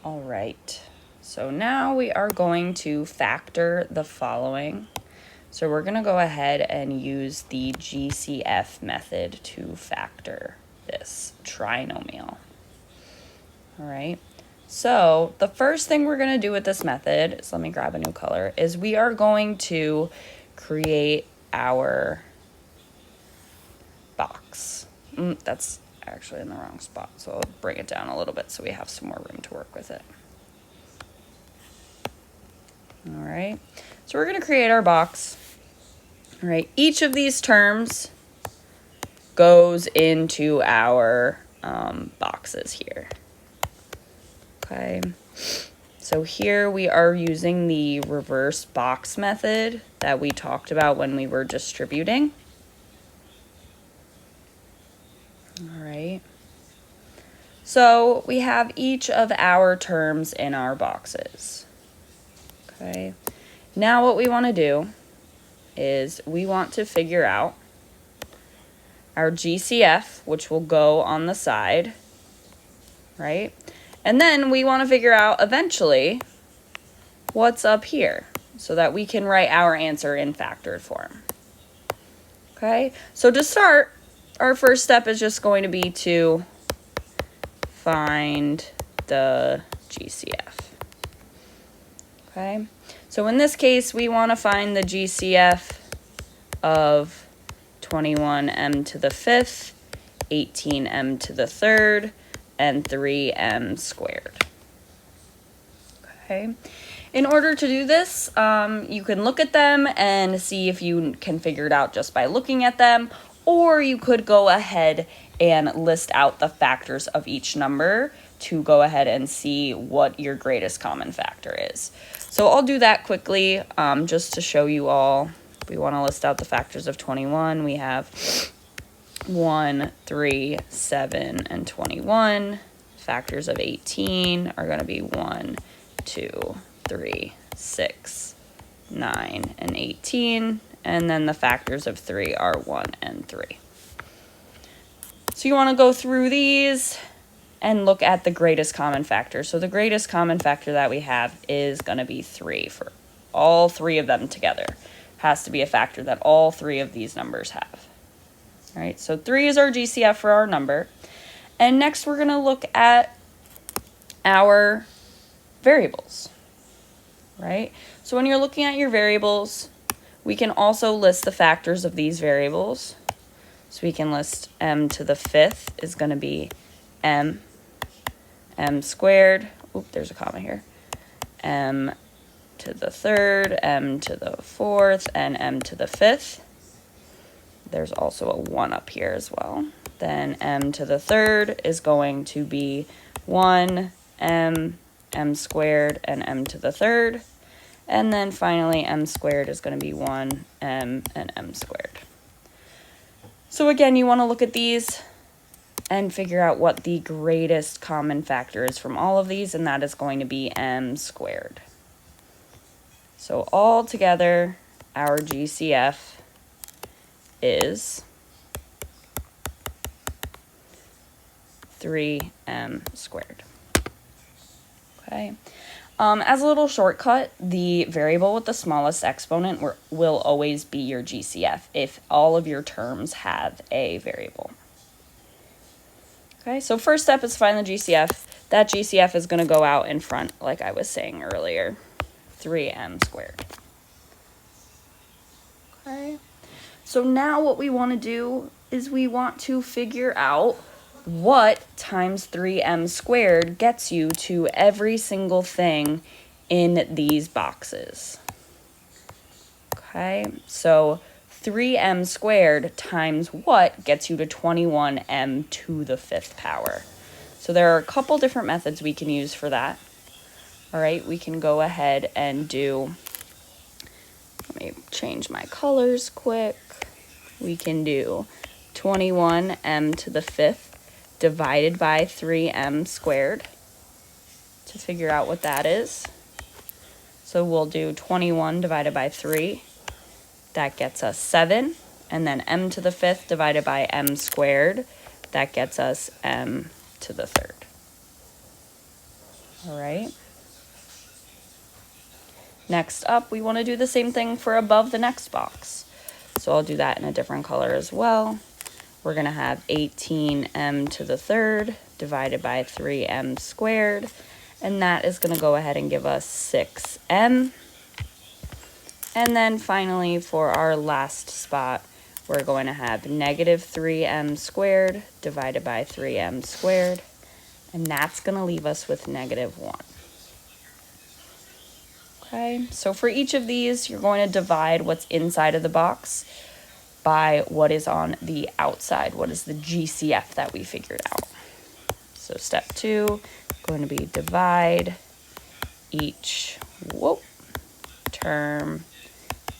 All right, so now we are going to factor the following. So we're going to go ahead and use the GCF method to factor this trinomial. All right, so the first thing we're going to do with this method is, let me grab a new color, is we are going to create our box. That's actually in the wrong spot, so I'll bring it down a little bit so we have some more room to work with it. All right, so we're going to create our box. All right, each of these terms goes into our boxes here. Okay, so here we are using the reverse box method that we talked about when we were distributing. All right, so we have each of our terms in our boxes. Okay, now what we want to do is we want to figure out our GCF, which will go on the side, right? And then we want to figure out eventually what's up here so that we can write our answer in factored form. Okay, so to start, our first step is just going to be to find the GCF. Okay, so in this case, we want to find the GCF of 21m to the 5th, 18m to the 3rd, and 3m squared. Okay, in order to do this, you can look at them and see if you can figure it out just by looking at them, or you could go ahead and list out the factors of each number to go ahead and see what your greatest common factor is. So I'll do that quickly just to show you all. We want to list out the factors of 21. We have 1, 3, 7, and 21. Factors of 18 are going to be 1, 2, 3, 6, 9, and 18. And then the factors of 3 are 1 and 3. So you want to go through these and look at the greatest common factor. So the greatest common factor that we have is going to be 3 for all three of them together. Has to be a factor that all three of these numbers have. All right, so 3 is our GCF for our number. And next we're going to look at our variables, right? So when you're looking at your variables, we can also list the factors of these variables. So we can list m to the 5th is going to be m squared. Oop, there's a comma here. M to the 3rd, m to the 4th, and m to the 5th. There's also a 1 up here as well. Then m to the 3rd is going to be 1, m squared, and m to the 3rd. And then finally, m squared is going to be 1, m, and m squared. So again, you want to look at these and figure out what the greatest common factor is from all of these, and that is going to be m squared. So all together, our GCF is 3m squared. Okay. As a little shortcut, the variable with the smallest exponent will always be your GCF if all of your terms have a variable. Okay, so first step is find the GCF. That GCF is going to go out in front, like I was saying earlier, 3m squared. Okay, so now what we want to do is we want to figure out what times 3m squared gets you to every single thing in these boxes. Okay, so 3m squared times what gets you to 21m to the 5th power. So there are a couple different methods we can use for that. All right, we can go ahead and do, let me change my colors quick. We can do 21m to the 5th divided by 3m squared to figure out what that is. So we'll do 21 divided by 3. That gets us 7. And then m to the 5th divided by m squared. That gets us m to the 3rd. All right. Next up, we want to do the same thing for above the next box. So I'll do that in a different color as well. We're going to have 18m to the third divided by 3m squared. And that is going to go ahead and give us 6m. And then finally, for our last spot, we're going to have negative 3m squared divided by 3m squared. And that's going to leave us with negative 1. Okay, so for each of these, you're going to divide what's inside of the box by what is on the outside. What is the GCF that we figured out? So step 2, going to be divide each term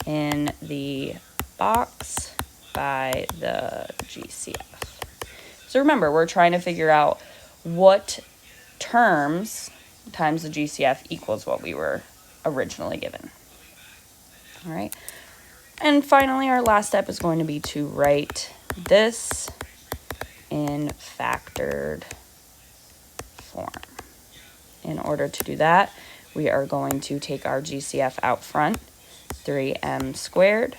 in the box by the GCF. So remember, we're trying to figure out what terms times the GCF equals what we were originally given. All right. And finally, our last step is going to be to write this in factored form. In order to do that, we are going to take our GCF out front, 3m squared,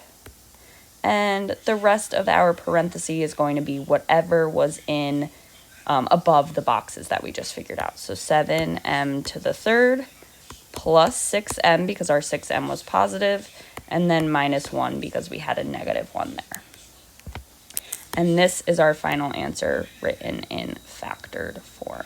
and the rest of our parenthesis is going to be whatever was in above the boxes that we just figured out. So 7m to the third plus 6m because our 6m was positive, and then minus 1 because we had a negative 1 there. And this is our final answer written in factored form.